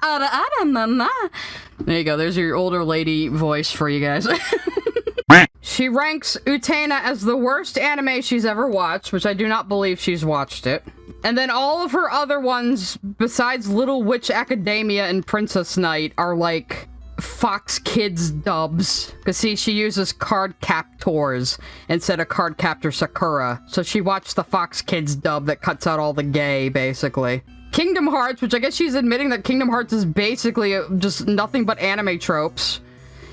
Ara ara mama. There you go. There's your older lady voice for you guys. She ranks Utena as the worst anime she's ever watched, which I do not believe she's watched it. And then all of her other ones, besides Little Witch Academia and Princess Knight, are like Fox Kids dubs. Because see, she uses card captors instead of card captor Sakura. So she watched the Fox Kids dub that cuts out all the gay, basically. Kingdom Hearts, which I guess she's admitting that Kingdom Hearts is basically just nothing but anime tropes.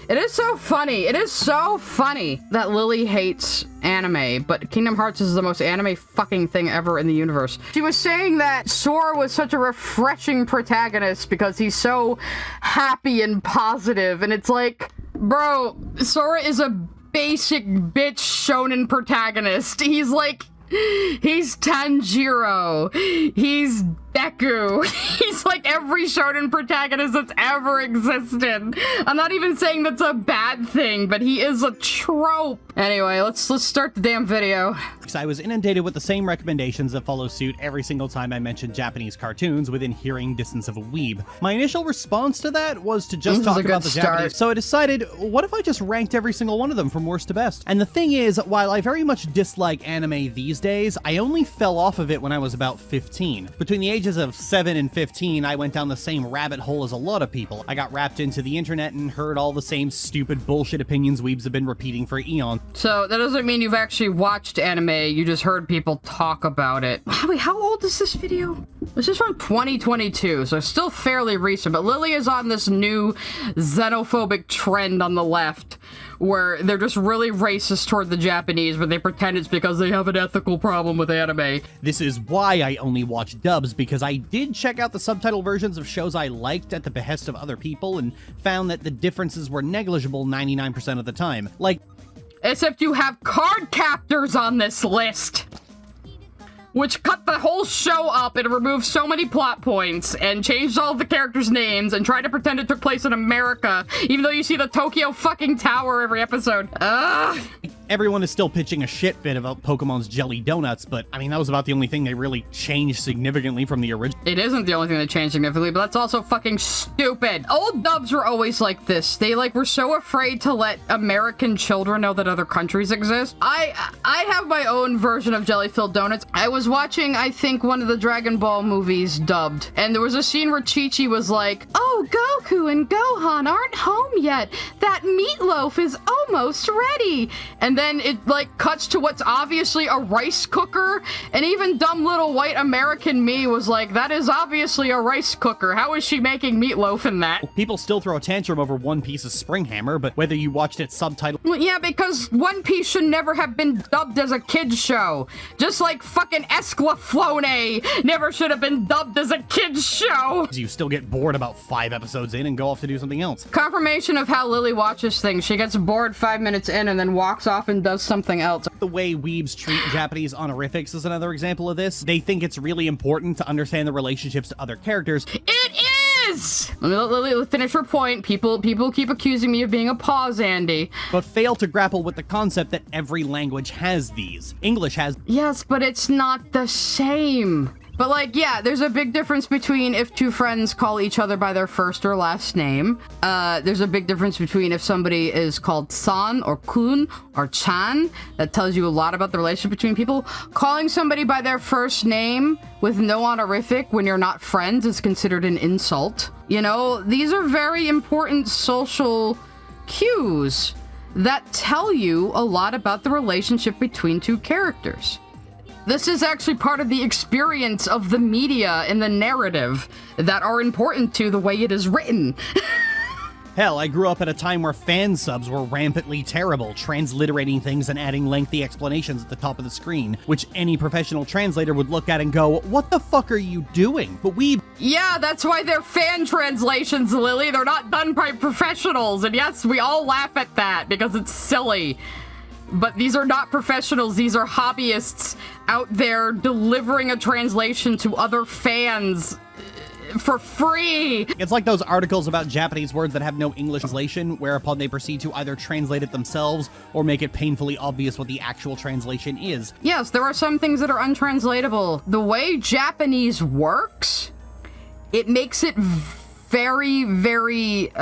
It is so funny. It is so funny that Lily hates anime, but Kingdom Hearts is the most anime fucking thing ever in the universe. She was saying that Sora was such a refreshing protagonist because he's so happy and positive, and it's like, bro, Sora is a basic bitch shonen protagonist. He's like, he's Tanjiro. He's Deku. He's like every shonen protagonist that's ever existed. I'm not even saying that's a bad thing, but he is a trope. Anyway, let's start the damn video. I was inundated with the same recommendations that follow suit every single time I mentioned Japanese cartoons within hearing distance of a weeb. My initial response to that was to just talk about the Japanese, so I decided, what if I just ranked every single one of them from worst to best? And the thing is, while I very much dislike anime these days, I only fell off of it when I was about 15. Between the ages of 7 and 15, I went down the same rabbit hole as a lot of people. I got wrapped into the internet and heard all the same stupid bullshit opinions weebs have been repeating for eons. So that doesn't mean you've actually watched anime, you just heard people talk about it. Wait, how old is this video? This is from 2022, so still fairly recent, but Lily is on this new xenophobic trend on the left, where they're just really racist toward the Japanese, but they pretend it's because they have an ethical problem with anime. This is why I only watch dubs, because I did check out the subtitle versions of shows I liked at the behest of other people, and found that the differences were negligible 99% of the time. Like, except you have card captors on this list, which cut the whole show up and removed so many plot points and changed all the characters' names and tried to pretend it took place in America, even though you see the Tokyo fucking Tower every episode. Ugh. Everyone is still pitching a shit fit about Pokemon's jelly donuts, but I mean, that was about the only thing they really changed significantly from the original. It isn't the only thing that changed significantly, but that's also fucking stupid. Old dubs were always like this. They were so afraid to let American children know that other countries exist. I have my own version of jelly-filled donuts. I was watching, I think, one of the Dragon Ball movies dubbed, and there was a scene where Chi-Chi was like, "Oh, Goku and Gohan aren't home yet. That meatloaf is almost ready." And then it cuts to what's obviously a rice cooker, and even dumb little white American me was like, that is obviously a rice cooker. How is she making meatloaf in that? People still throw a tantrum over One Piece's Spring Hammer, but whether you watched it subtitled— Well, yeah, because One Piece should never have been dubbed as a kid's show. Just like fucking Esclaflowne never should have been dubbed as a kid's show. You still get bored about 5 episodes in and go off to do something else. Confirmation of how Lily watches things. She gets bored 5 minutes in and then walks off and does something else. The way weebs treat Japanese honorifics is another example of this. They think it's really important to understand the relationships to other characters. It is! Let me let Lily finish her point. People keep accusing me of being a pause Andy. But fail to grapple with the concept that every language has these. English has— Yes, but it's not the same. But yeah, there's a big difference between if two friends call each other by their first or last name. There's a big difference between if somebody is called san or kun or chan. That tells you a lot about the relationship between people. Calling somebody by their first name with no honorific when you're not friends is considered an insult. You know, these are very important social cues that tell you a lot about the relationship between two characters. This is actually part of the experience of the media and the narrative that are important to the way it is written. Hell, I grew up at a time where fan subs were rampantly terrible, transliterating things and adding lengthy explanations at the top of the screen, which any professional translator would look at and go, what the fuck are you doing? But Yeah, that's why they're fan translations, Lily. They're not done by professionals. And yes, we all laugh at that because it's silly. But these are not professionals. These are hobbyists out there delivering a translation to other fans for free. It's like those articles about Japanese words that have no English translation, whereupon they proceed to either translate it themselves or make it painfully obvious what the actual translation is. Yes, there are some things that are untranslatable. The way Japanese works, it makes it very, very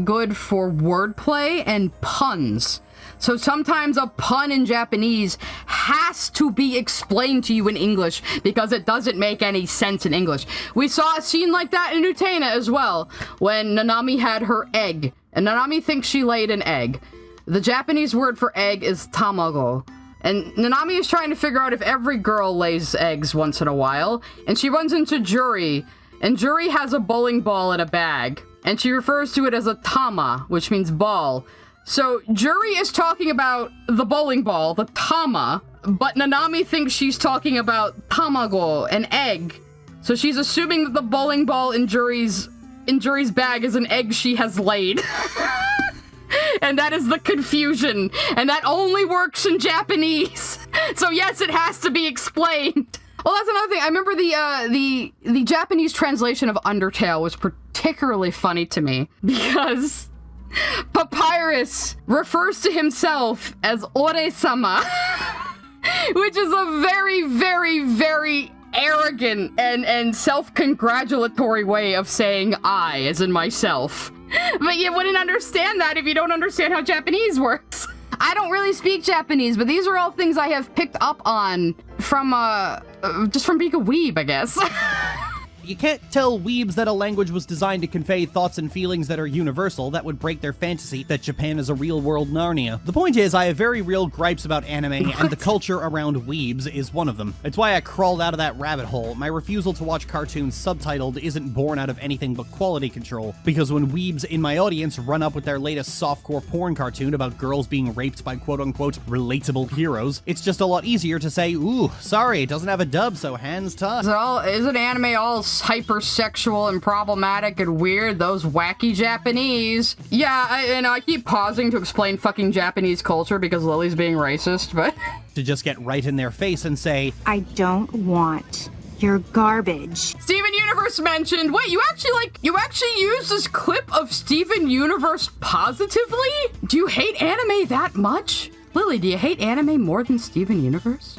good for wordplay and puns. So sometimes a pun in Japanese has to be explained to you in English because it doesn't make any sense in English. We saw a scene like that in Utena as well, when Nanami had her egg. And Nanami thinks she laid an egg. The Japanese word for egg is tamago. And Nanami is trying to figure out if every girl lays eggs once in a while. And she runs into Juri. And Juri has a bowling ball in a bag. And she refers to it as a tama, which means ball. So, Juri is talking about the bowling ball, the tama, but Nanami thinks she's talking about tamago, an egg. So she's assuming that the bowling ball in Juri's bag is an egg she has laid. And that is the confusion. And that only works in Japanese. So yes, it has to be explained. Well, that's another thing. I remember the Japanese translation of Undertale was particularly funny to me because Papyrus refers to himself as Ore-sama, which is a very, very, very arrogant and self-congratulatory way of saying I, as in myself. But you wouldn't understand that if you don't understand how Japanese works. I don't really speak Japanese, but these are all things I have picked up on from, just from being a weeb, I guess. You can't tell weebs that a language was designed to convey thoughts and feelings that are universal. That would break their fantasy that Japan is a real-world Narnia. The point is, I have very real gripes about anime, and the culture around weebs is one of them. It's why I crawled out of that rabbit hole. My refusal to watch cartoons subtitled isn't born out of anything but quality control, because when weebs in my audience run up with their latest softcore porn cartoon about girls being raped by quote-unquote relatable heroes, it's just a lot easier to say, ooh, sorry, it doesn't have a dub, so hands tough. Isn't anime all hypersexual and problematic and weird? Those wacky Japanese. Yeah, I keep pausing to explain fucking Japanese culture because Lily's being racist, but... To just get right in their face and say, I don't want your garbage. Steven Universe mentioned, wait, you actually used this clip of Steven Universe positively? Do you hate anime that much? Lily, do you hate anime more than Steven Universe?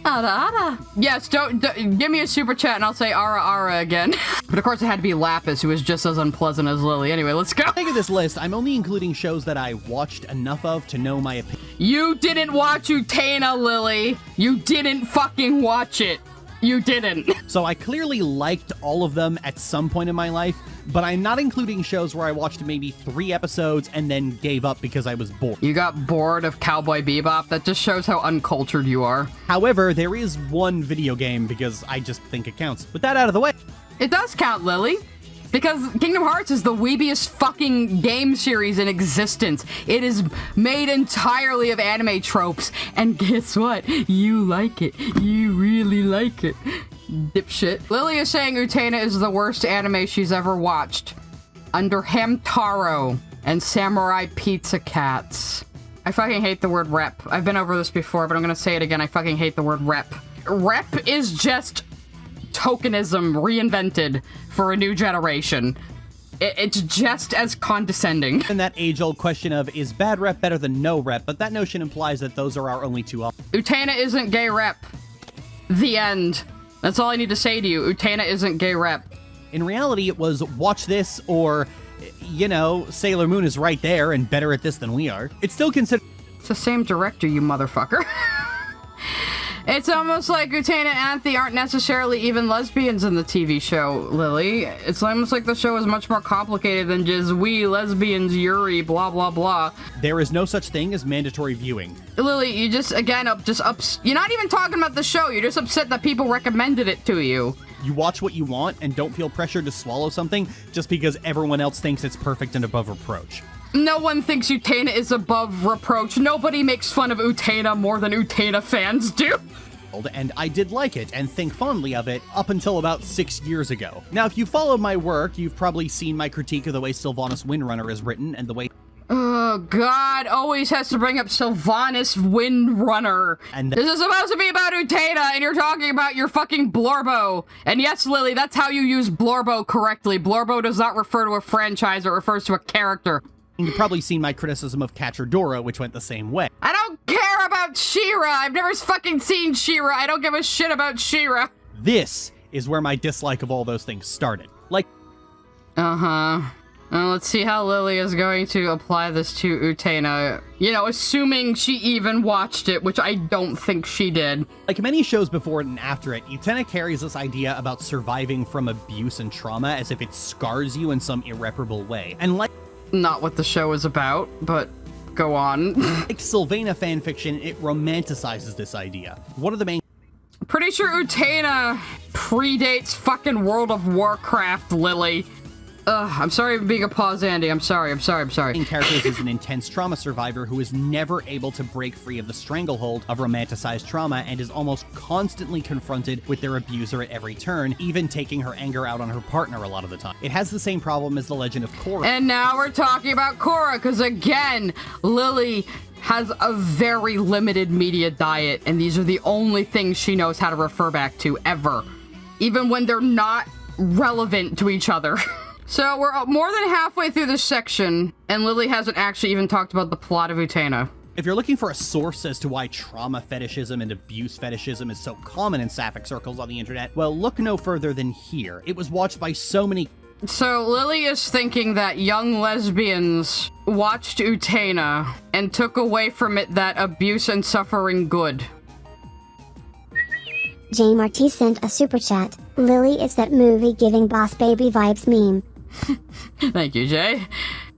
Ara. Yes, don't give me a super chat and I'll say ara ara again. But of course it had to be Lapis, who is just as unpleasant as Lily. Anyway, let's go. Think of this list. I'm only including shows that I watched enough of to know my opinion. You didn't watch Utena, Lily. You didn't fucking watch it. You didn't. So I clearly liked all of them at some point in my life, but I'm not including shows where I watched maybe 3 episodes and then gave up because I was bored. You got bored of Cowboy Bebop? That just shows how uncultured you are. However, there is one video game because I just think it counts. With that out of the way. It does count, Lily. Because Kingdom Hearts is the weebiest fucking game series in existence. It is made entirely of anime tropes. And guess what? You like it. You really like it. Dipshit. Lily is saying Utena is the worst anime she's ever watched. Under Hamtaro and Samurai Pizza Cats. I fucking hate the word rep. I've been over this before, but I'm gonna say it again. I fucking hate the word rep. Rep is just tokenism reinvented for a new generation. It's just as condescending. And that age-old question of, is bad rep better than no rep? But that notion implies that those are our only 2 options. Utena isn't gay rep. The end. That's all I need to say to you. Utena isn't gay rep. In reality, it was watch this or, you know, Sailor Moon is right there and better at this than we are. It's still considered... It's the same director, you motherfucker. It's almost like Utena and Anthe aren't necessarily even lesbians in the TV show, Lily. It's almost like the show is much more complicated than just we, lesbians, Yuri, blah, blah, blah. There is no such thing as mandatory viewing. Lily, you just, again, you're not even talking about the show. You're just upset that people recommended it to you. You watch what you want and don't feel pressured to swallow something just because everyone else thinks it's perfect and above reproach. No one thinks Utena is above reproach. Nobody makes fun of Utena more than Utena fans do. And I did like it and think fondly of it up until about 6 years ago. Now, if you follow my work, you've probably seen my critique of the way Sylvanas Windrunner is written and the way... Oh, God, always has to bring up Sylvanas Windrunner. And this is supposed to be about Utena, and you're talking about your fucking Blorbo. And yes, Lily, that's how you use Blorbo correctly. Blorbo does not refer to a franchise, it refers to a character. You've probably seen my criticism of Catcher Dora, which went the same way. I don't care about She-Ra! I've never fucking seen She-Ra! I don't give a shit about She-Ra! This is where my dislike of all those things started. Like, Let's see how Lily is going to apply this to Utena. You know, assuming she even watched it, which I don't think she did. Like many shows before it and after it, Utena carries this idea about surviving from abuse and trauma as if it scars you in some irreparable way. And like... Not what the show is about, but go on. Like Sylvana fanfiction, it romanticizes this idea. One of the main... Pretty sure Utena predates fucking World of Warcraft, Lily. I'm sorry for being a pause, Andy. I'm sorry. main characters is an intense trauma survivor who is never able to break free of the stranglehold of romanticized trauma and is almost constantly confronted with their abuser at every turn, even taking her anger out on her partner a lot of the time. It has the same problem as the legend of Korra. And now we're talking about Korra, because again, Lily has a very limited media diet, and these are the only things she knows how to refer back to, ever. Even when they're not relevant to each other. So we're more than halfway through this section, and Lily hasn't actually even talked about the plot of Utena. If you're looking for a source as to why trauma fetishism and abuse fetishism is so common in sapphic circles on the internet, well, look no further than here. It was watched by so many... So Lily is thinking that young lesbians watched Utena and took away from it that abuse and suffering good. J. Marty sent a super chat. Lily is that movie giving boss baby vibes meme. Thank you, Jay.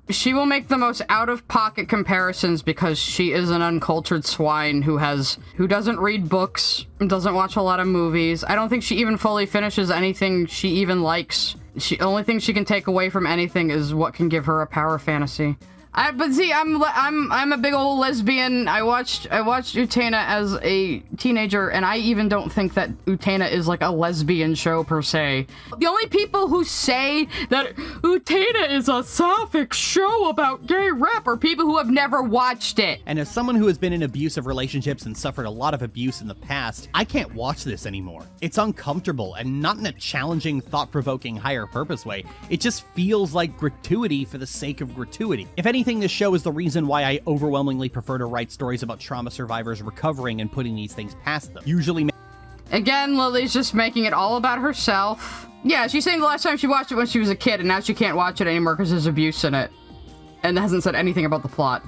She will make the most out-of-pocket comparisons because she is an uncultured swine who doesn't read books, doesn't watch a lot of movies. I don't think she even fully finishes anything she even likes. The only thing she can take away from anything is what can give her a power fantasy. But see, I'm a big old lesbian. I watched Utena as a teenager, and I even don't think that Utena is like a lesbian show per se. The only people who say that Utena is a sapphic show about gay rap are people who have never watched it. And as someone who has been in abusive relationships and suffered a lot of abuse in the past, I can't watch this anymore. It's uncomfortable, and not in a challenging, thought-provoking, higher purpose way. It just feels like gratuity for the sake of gratuity. If anything, this show is the reason why I overwhelmingly prefer to write stories about trauma survivors recovering and putting these things past them. Usually... Again, Lily's just making it all about herself. Yeah, she's saying the last time she watched it when she was a kid, and now she can't watch it anymore because there's abuse in it. And hasn't said anything about the plot.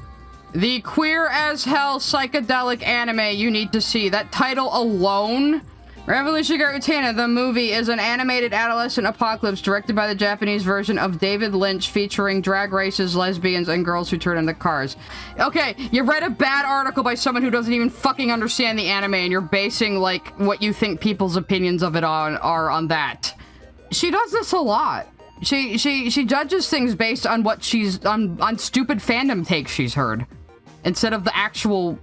The queer as hell psychedelic anime you need to see. That title alone... Revolution Girl Utena, the movie, is an animated adolescent apocalypse directed by the Japanese version of David Lynch, featuring drag races, lesbians, and girls who turn into cars. Okay, you read a bad article by someone who doesn't even fucking understand the anime, and you're basing, like, what you think people's opinions of it are on that. She does this a lot. She judges things based on what she's, on stupid fandom takes she's heard, instead of the actual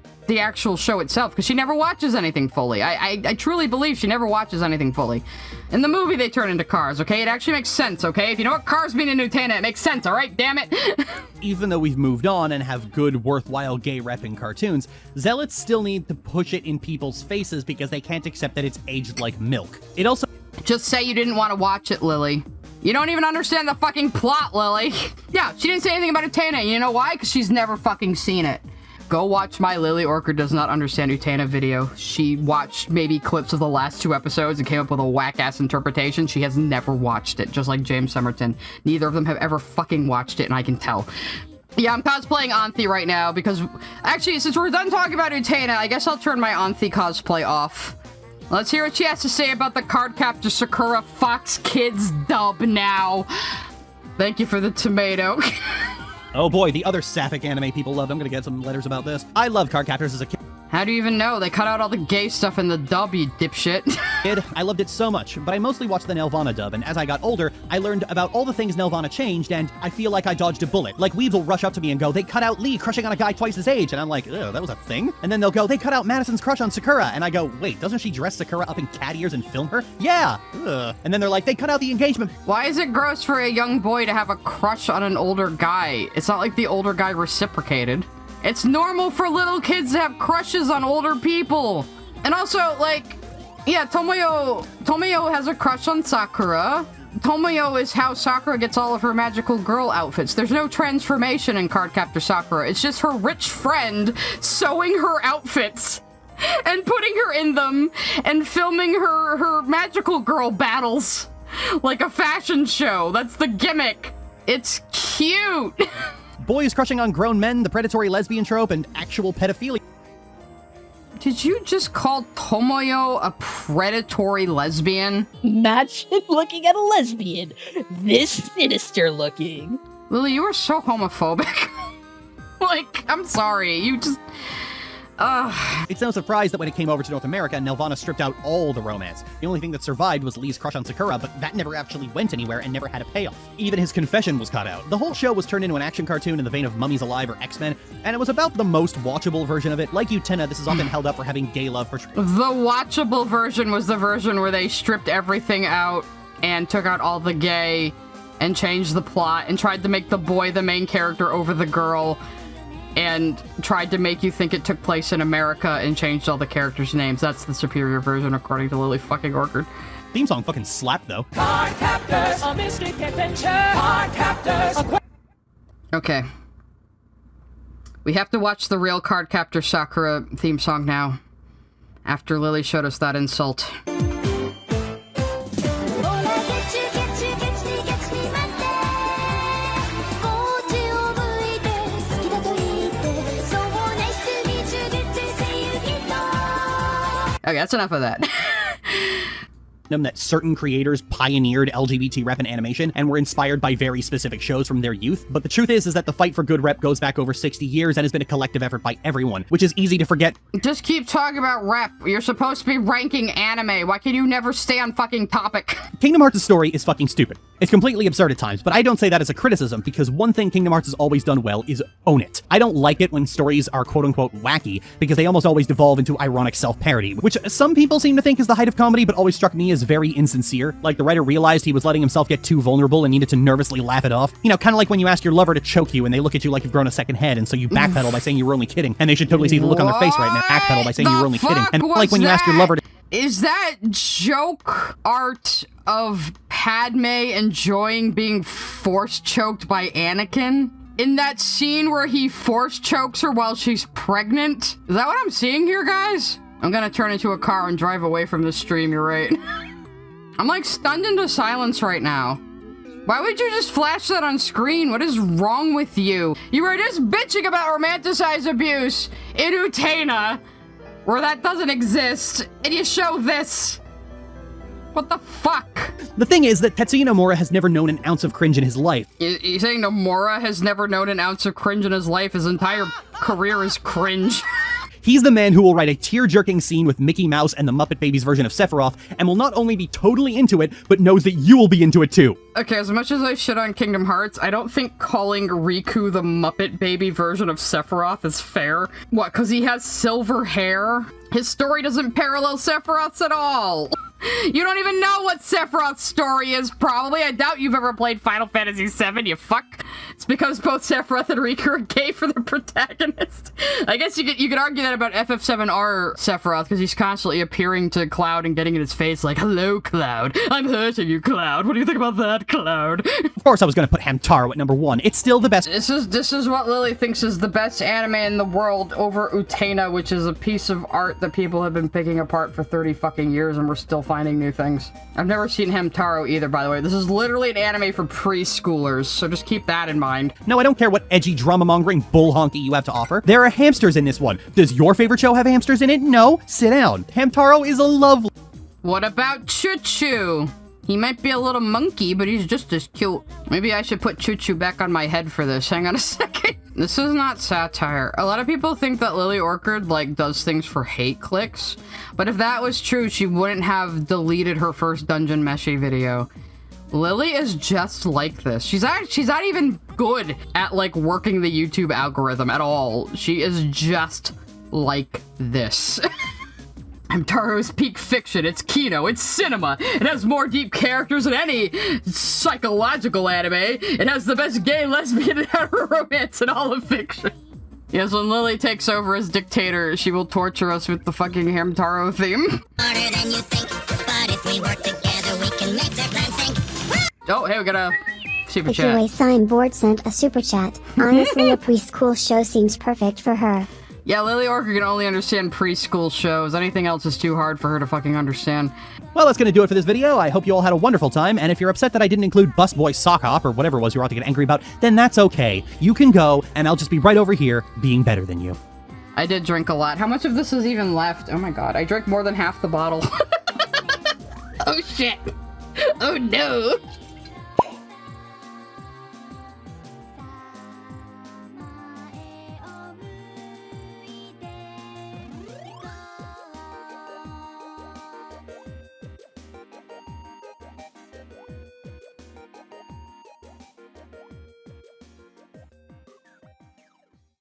show itself, because she never watches anything fully. I truly believe she never watches anything fully. In the movie, they turn into cars, okay? It actually makes sense, okay? If you know what cars mean in Utena, it makes sense, alright? Damn it! Even though we've moved on and have good, worthwhile gay repping cartoons, zealots still need to push it in people's faces because they can't accept that it's aged like milk. It also... Just say you didn't want to watch it, Lily. You don't even understand the fucking plot, Lily. Yeah, she didn't say anything about Utena. You know why? Because she's never fucking seen it. Go watch my Lily Orchard Does Not Understand Utena video. She watched maybe clips of the last 2 episodes and came up with a whack-ass interpretation. She has never watched it, just like James Somerton. Neither of them have ever fucking watched it, and I can tell. Yeah, I'm cosplaying Anthi right now because... Actually, since we're done talking about Utena, I guess I'll turn my Anthi cosplay off. Let's hear what she has to say about the Cardcaptor Sakura Fox Kids dub now. Thank you for the tomato. Oh boy, the other sapphic anime people love. I'm gonna get some letters about this. I loved Cardcaptors as a kid. How do you even know? They cut out all the gay stuff in the dub, you dipshit. I loved it so much, but I mostly watched the Nelvana dub, and as I got older, I learned about all the things Nelvana changed, and I feel like I dodged a bullet. Like, weebs will rush up to me and go, they cut out Lee crushing on a guy twice his age, and I'm like, ew, that was a thing? And then they'll go, they cut out Madison's crush on Sakura, and I go, wait, doesn't she dress Sakura up in cat ears and film her? Yeah! Ugh. And then they're like, they cut out the engagement. Why is it gross for a young boy to have a crush on an older guy? It's not like the older guy reciprocated. It's normal for little kids to have crushes on older people. And also, like, yeah, Tomoyo has a crush on Sakura. Tomoyo is how Sakura gets all of her magical girl outfits. There's no transformation in Cardcaptor Sakura. It's just her rich friend sewing her outfits and putting her in them and filming her magical girl battles. like a fashion show. That's the gimmick. It's cute. Boys crushing on grown men, the predatory lesbian trope, and actual pedophilia. Did you just call Tomoyo a predatory lesbian? Imagine looking at a lesbian. This sinister looking. Lily, you are so homophobic. Like, I'm sorry. You just... It's no surprise that when it came over to North America, Nelvana stripped out all the romance. The only thing that survived was Lee's crush on Sakura, but that never actually went anywhere and never had a payoff. Even his confession was cut out. The whole show was turned into an action cartoon in the vein of Mummies Alive or X-Men, and it was about the most watchable version of it. Like Utena, this is often held up for having gay love portrayed. The watchable version was the version where they stripped everything out and took out all the gay and changed the plot and tried to make the boy the main character over the girl and tried to make you think it took place in America and changed all the characters' names. That's the superior version, according to Lily fucking Orchard. Theme song fucking slapped, though. Card Captors, a mystic adventure. Card Captors. Okay. We have to watch the real Card Captor Sakura theme song now, after Lily showed us that insult. Okay, that's enough of that. That certain creators pioneered LGBT rep in animation and were inspired by very specific shows from their youth. But the truth is that the fight for good rep goes back over 60 years and has been a collective effort by everyone, which is easy to forget. Just keep talking about rep. You're supposed to be ranking anime. Why can you never stay on fucking topic? Kingdom Hearts' story is fucking stupid. It's completely absurd at times, but I don't say that as a criticism because one thing Kingdom Hearts has always done well is own it. I don't like it when stories are quote-unquote wacky because they almost always devolve into ironic self-parody, which some people seem to think is the height of comedy but always struck me as very insincere. Like the writer realized he was letting himself get too vulnerable and needed to nervously laugh it off. You know, kind of like when you ask your lover to choke you and they look at you like you've grown a second head and so you backpedal by saying you were only kidding, and they should totally see the look on their face right now. Backpedal by saying you were only kidding. And like when you ask your lover to... Is that joke art of Padme enjoying being force choked by Anakin? In that scene where he force chokes her while she's pregnant? Is that what I'm seeing here, guys? I'm gonna turn into a car and drive away from this stream, you're right. I'm like stunned into silence right now. Why would you just flash that on screen? What is wrong with you? You were just bitching about romanticized abuse in Utena, where that doesn't exist, and you show this. What the fuck? The thing is that Tetsuya Nomura has never known an ounce of cringe in his life. You saying Nomura has never known an ounce of cringe in his life? His entire career is cringe. He's the man who will write a tear-jerking scene with Mickey Mouse and the Muppet Babies version of Sephiroth, and will not only be totally into it, but knows that you will be into it too. Okay, as much as I shit on Kingdom Hearts, I don't think calling Riku the Muppet Baby version of Sephiroth is fair. What, because he has silver hair? His story doesn't parallel Sephiroth's at all. You don't even know what Sephiroth's story is, probably. I doubt you've ever played Final Fantasy VII, you fuck. It's because both Sephiroth and Riku are gay for the protagonist. I guess you could argue that about FF7R Sephiroth, because he's constantly appearing to Cloud and getting in his face like, hello, Cloud. I'm hurting you, Cloud. What do you think about that, Cloud? Of course I was gonna put Hamtaro at number 1. It's still the best. This is what Lily thinks is the best anime in the world over Utena, which is a piece of art that people have been picking apart for 30 fucking years and we're still finding new things. I've never seen Hamtaro either, by the way. This is literally an anime for preschoolers, so just keep that in mind. No, I don't care what edgy drama-mongering bull honky you have to offer. There are hamsters in this one. Does your favorite show have hamsters in it? No. Sit down. Hamtaro is a lovely... What about Choo-Choo? He might be a little monkey, but he's just as cute. Maybe I should put Choo-Choo back on my head for this. Hang on a second. This is not satire. A lot of people think that Lily Orchard, like, does things for hate clicks. But if that was true, she wouldn't have deleted her first Dungeon Meshi video. Lily is just like this. She's not even good at, like, working the YouTube algorithm at all. She is just like this. Hamtaro's peak fiction. It's Kino. It's cinema. It has more deep characters than any psychological anime. It has the best gay, lesbian, and hetero romance in all of fiction. Yes, when Lily takes over as dictator, she will torture us with the fucking Hamtaro theme. Harder than you think, but if we work together, we can make that plan sink. Oh, hey, we got a super chat. Ikue Signboard sent a super chat. Honestly, a preschool show seems perfect for her. Yeah, Lily Orca can only understand preschool shows. Anything else is too hard for her to fucking understand. Well, that's going to do it for this video. I hope you all had a wonderful time, and if you're upset that I didn't include Busboy Sock Hop or whatever it was you were about to get angry about, then that's okay. You can go, and I'll just be right over here being better than you. I did drink a lot. How much of this is even left? Oh my god, I drank more than half the bottle. Oh shit. Oh no.